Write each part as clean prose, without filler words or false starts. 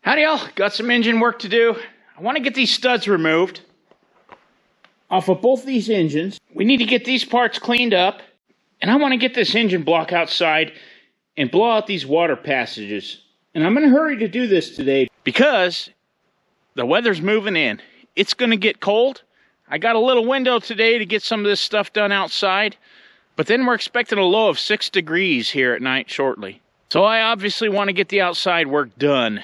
Howdy y'all, got some engine work to do. I want to get these studs removed off of both these engines. We need to get these parts cleaned up, and I want to get this engine block outside and blow out these water passages. And I'm in a hurry to do this today because the weather's moving in. It's going to get cold. I got a little window today to get some of this stuff done outside, but then we're expecting a low of 6 degrees here at night shortly. So I obviously want to get the outside work done.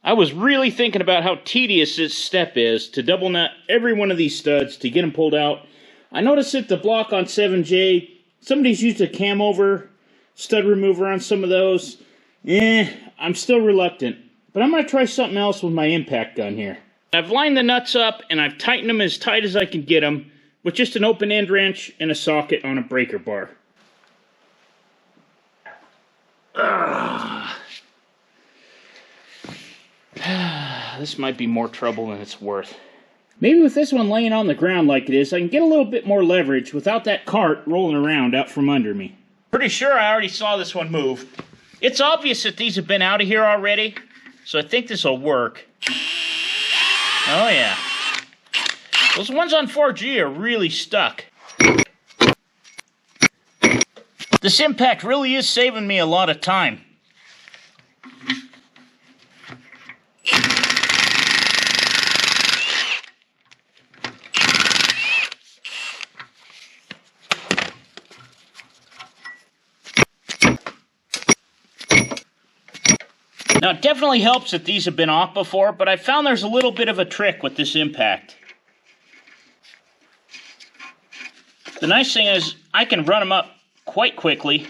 I was really thinking about how tedious this step is to double nut every one of these studs to get them pulled out. I noticed that the block on 7J, somebody's used a cam over stud remover on some of those. I'm still reluctant, but I'm going to try something else with my impact gun here. I've lined the nuts up and I've tightened them as tight as I can get them with just an open end wrench and a socket on a breaker bar. This might be more trouble than it's worth. Maybe with this one laying on the ground like it is, I can get a little bit more leverage without that cart rolling around out from under me. Pretty sure I already saw this one move. It's obvious that these have been out of here already, so I think this will work. Oh yeah. Those ones on 4G are really stuck. This impact really is saving me a lot of time. Now, it definitely helps that these have been off before, but I found there's a little bit of a trick with this impact. The nice thing is, I can run them up quite quickly.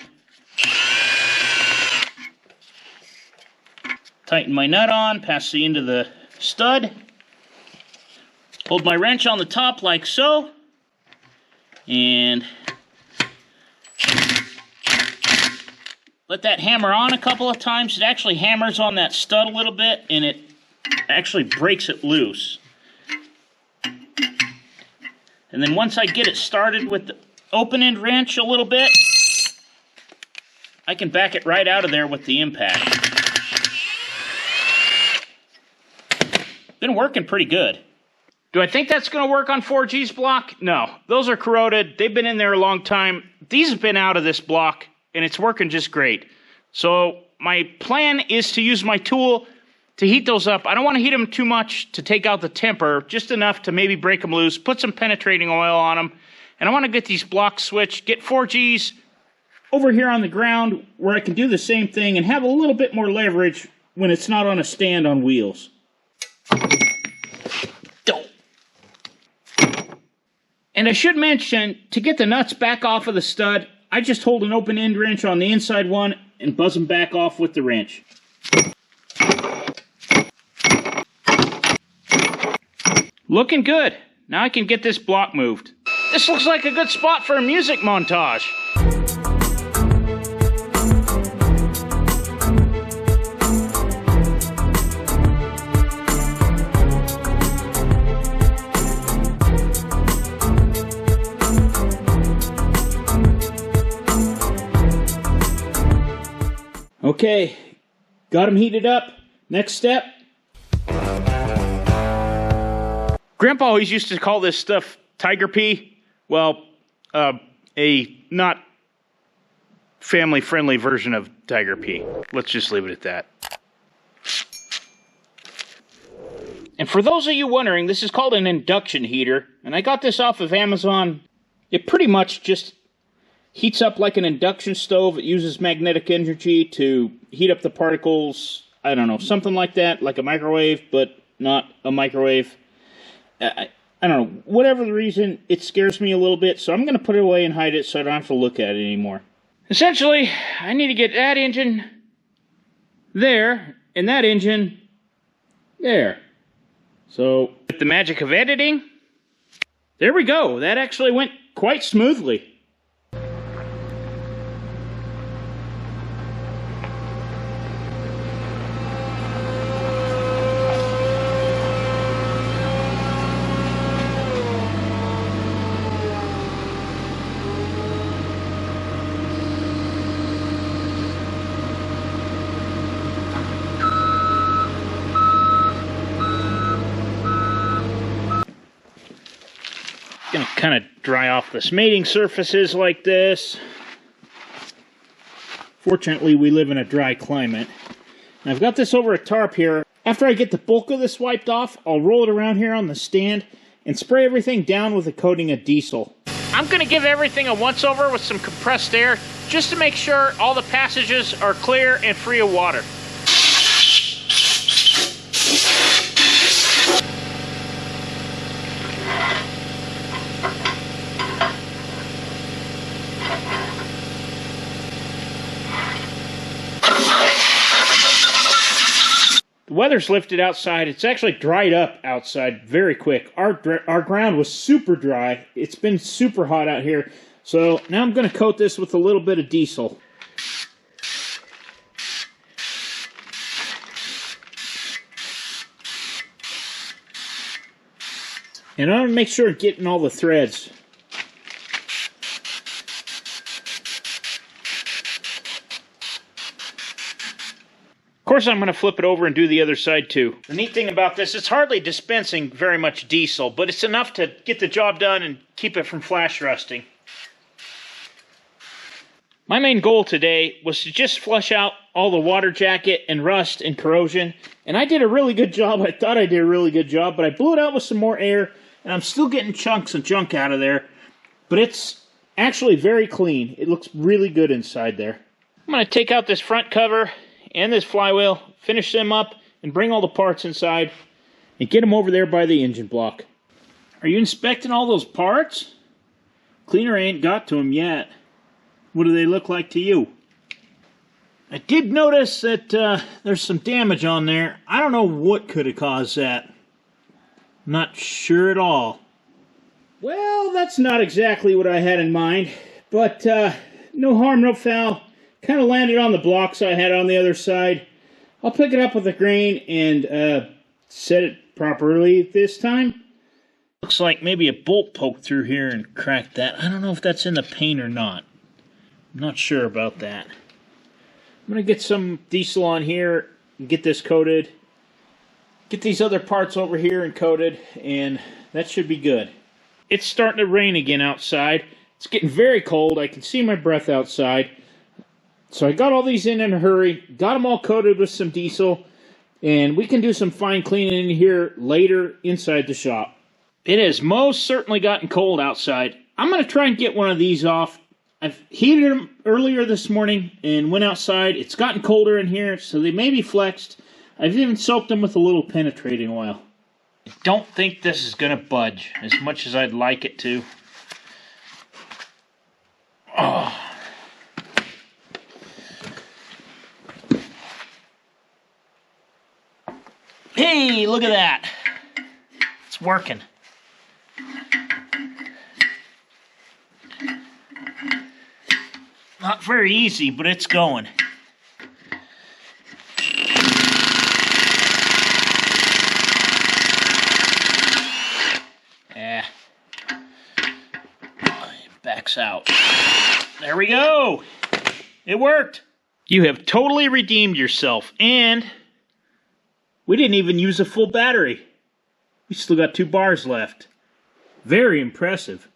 Tighten my nut on, pass the end of the stud. Hold my wrench on the top like so. And let that hammer on a couple of times. It actually hammers on that stud a little bit, and it actually breaks it loose. And then once I get it started with the open end wrench a little bit, I can back it right out of there with the impact. Been working pretty good. Do I think that's going to work on 4G's block? No. Those are corroded. They've been in there a long time. These have been out of this block, and it's working just great. So my plan is to use my tool to heat those up. I don't want to heat them too much to take out the temper, just enough to maybe break them loose, put some penetrating oil on them, and I want to get these blocks switched, get 4Gs over here on the ground where I can do the same thing and have a little bit more leverage when it's not on a stand on wheels. And I should mention, to get the nuts back off of the stud, I just hold an open end wrench on the inside one and buzz them back off with the wrench. Looking good. Now I can get this block moved. This looks like a good spot for a music montage. Okay, got them heated up. Next step. Grandpa always used to call this stuff tiger pea. Well, a not family-friendly version of tiger pea. Let's just leave it at that. And for those of you wondering, this is called an induction heater, and I got this off of Amazon. It pretty much just heats up like an induction stove. It uses magnetic energy to heat up the particles. I don't know, something like that, like a microwave, but not a microwave. I don't know, whatever the reason, it scares me a little bit, so I'm going to put it away and hide it so I don't have to look at it anymore. Essentially, I need to get that engine there, and that engine there. So, with the magic of editing, there we go. That actually went quite smoothly. Gonna kind of dry off the mating surfaces like this. Fortunately, we live in a dry climate. And I've got this over a tarp here. After I get the bulk of this wiped off, I'll roll it around here on the stand and spray everything down with a coating of diesel. I'm gonna give everything a once over with some compressed air just to make sure all the passages are clear and free of water. The weather's lifted outside. It's actually dried up outside very quick. Our ground was super dry. It's been super hot out here. So now I'm going to coat this with a little bit of diesel. And I'm going to make sure of getting all the threads. Of course, I'm going to flip it over and do the other side too. The neat thing about this, it's hardly dispensing very much diesel, but it's enough to get the job done and keep it from flash rusting. My main goal today was to just flush out all the water jacket and rust and corrosion, and I did a really good job. I thought I did a really good job, but I blew it out with some more air, and I'm still getting chunks of junk out of there, but it's actually very clean. It looks really good inside there. I'm going to take out this front cover and this flywheel, finish them up, and bring all the parts inside, and get them over there by the engine block. Are you inspecting all those parts? Cleaner ain't got to them yet. What do they look like to you? I did notice that there's some damage on there. I don't know what could have caused that. Not sure at all. Well, that's not exactly what I had in mind, but no harm, no foul. Kind of landed on the blocks I had on the other side. I'll pick it up with a grain and set it properly this time. Looks like maybe a bolt poked through here and cracked that. I don't know if that's in the paint or not. I'm not sure about that. I'm going to get some diesel on here and get this coated. Get these other parts over here and coated, and that should be good. It's starting to rain again outside. It's getting very cold. I can see my breath outside. So I got all these in a hurry, got them all coated with some diesel, and we can do some fine cleaning in here later inside the shop. It has most certainly gotten cold outside. I'm going to try and get one of these off. I've heated them earlier this morning and went outside. It's gotten colder in here, so they may be flexed. I've even soaked them with a little penetrating oil. I don't think this is going to budge as much as I'd like it to. Oh. Hey, look at that. It's working. Not very easy, but it's going. Yeah. It backs out. There we go. It worked. You have totally redeemed yourself, and we didn't even use a full battery. We still got 2 bars left. Very impressive.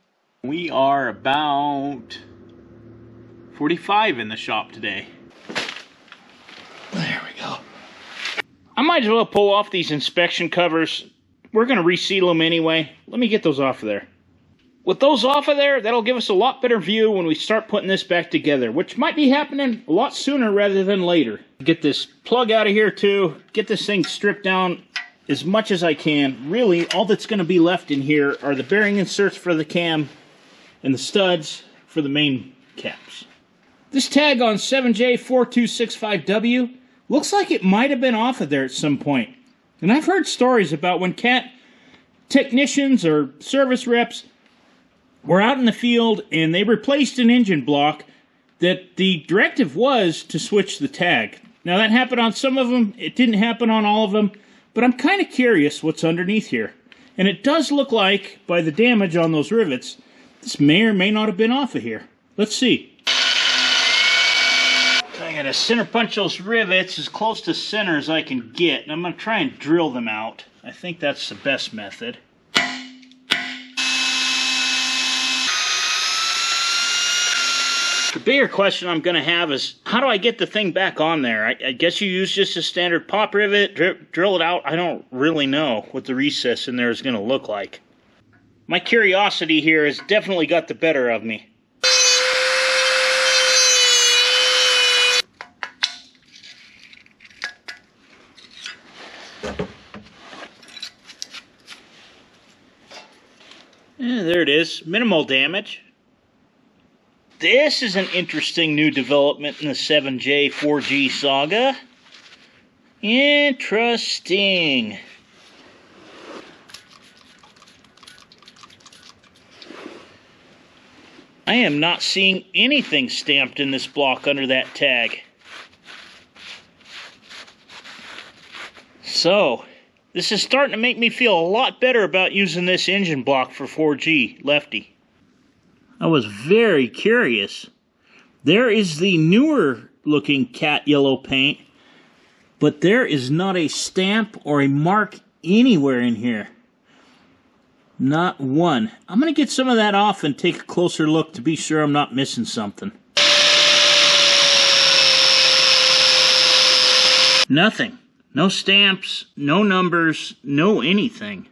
We are about 45 in the shop today. There we go. I might as well pull off these inspection covers. We're going to reseal them anyway. Let me get those off of there. With those off of there, that'll give us a lot better view when we start putting this back together, which might be happening a lot sooner rather than later. Get this plug out of here too, get this thing stripped down as much as I can. Really, all that's going to be left in here are the bearing inserts for the cam and the studs for the main caps. This tag on 7J4265W looks like it might have been off of there at some point. And I've heard stories about when cat technicians or service reps were out in the field and they replaced an engine block, that the directive was to switch the tag. Now that happened on some of them, it didn't happen on all of them, but I'm kind of curious what's underneath here. And it does look like, by the damage on those rivets, this may or may not have been off of here. Let's see. I gotta center punch those rivets as close to center as I can get, and I'm gonna try and drill them out. I think that's the best method. The bigger question I'm going to have is, how do I get the thing back on there? I guess you use just a standard pop rivet, drill it out. I don't really know what the recess in there is going to look like. My curiosity here has definitely got the better of me. Yeah, there it is. Minimal damage. This is an interesting new development in the 7J 4G saga. Interesting. I am not seeing anything stamped in this block under that tag. So, this is starting to make me feel a lot better about using this engine block for 4G Lefty. I was very curious. There is the newer looking cat yellow paint, but there is not a stamp or a mark anywhere in here. Not one. I'm going to get some of that off and take a closer look to be sure I'm not missing something. Nothing. No stamps, no numbers, no anything.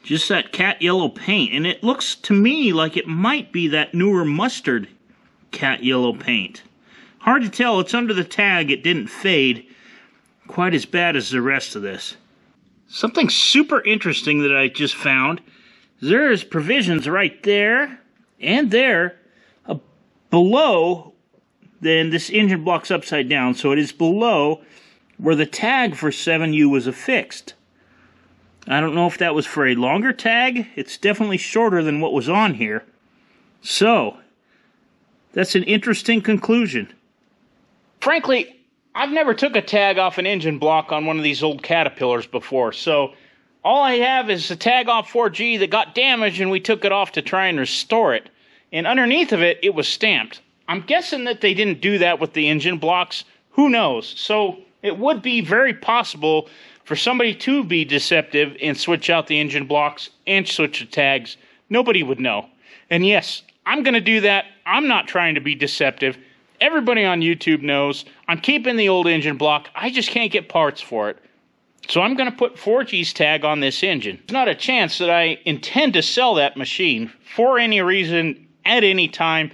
Just that cat yellow paint. And it looks to me like it might be that newer mustard cat yellow paint. Hard to tell. It's under the tag. It didn't fade quite as bad as the rest of this. Something super interesting that I just found. There's provisions right there and there below. Then this engine block's upside down, so it is below where the tag for 7U was affixed. I don't know if that was for a longer tag. It's definitely shorter than what was on here. So, that's an interesting conclusion. Frankly, I've never took a tag off an engine block on one of these old Caterpillars before, so all I have is a tag off 4G that got damaged and we took it off to try and restore it. And underneath of it, it was stamped. I'm guessing that they didn't do that with the engine blocks. Who knows? So it would be very possible for somebody to be deceptive and switch out the engine blocks and switch the tags. Nobody would know. And yes, I'm going to do that. I'm not trying to be deceptive. Everybody on YouTube knows I'm keeping the old engine block. I just can't get parts for it. So I'm going to put 4G's tag on this engine. There's not a chance that I intend to sell that machine for any reason at any time.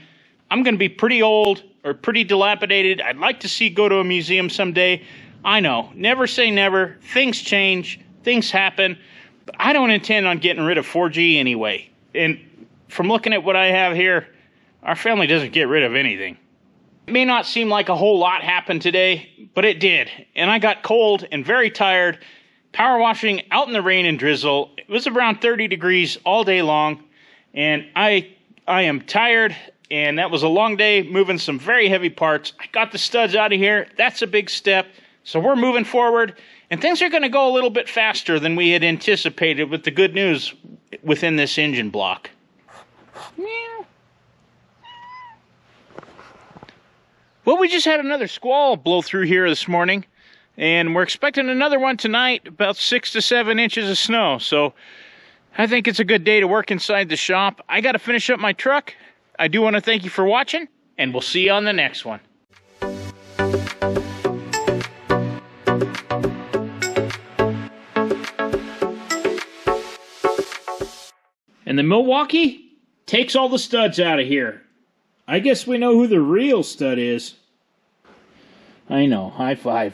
I'm going to be pretty old or pretty dilapidated. I'd like to see go to a museum someday. I know, never say never. Things change, things happen. But I don't intend on getting rid of 4G anyway. And from looking at what I have here, our family doesn't get rid of anything. It may not seem like a whole lot happened today, but it did. And I got cold and very tired, power washing out in the rain and drizzle. It was around 30 degrees all day long, and I am tired, and that was a long day moving some very heavy parts. I got the studs out of here. That's a big step. So we're moving forward, and things are going to go a little bit faster than we had anticipated with the good news within this engine block. Meow. Well, we just had another squall blow through here this morning, and we're expecting another one tonight, about 6 to 7 inches of snow. So I think it's a good day to work inside the shop. I got to finish up my truck. I do want to thank you for watching, and we'll see you on the next one. And the Milwaukee takes all the studs out of here. I guess we know who the real stud is. I know, high five.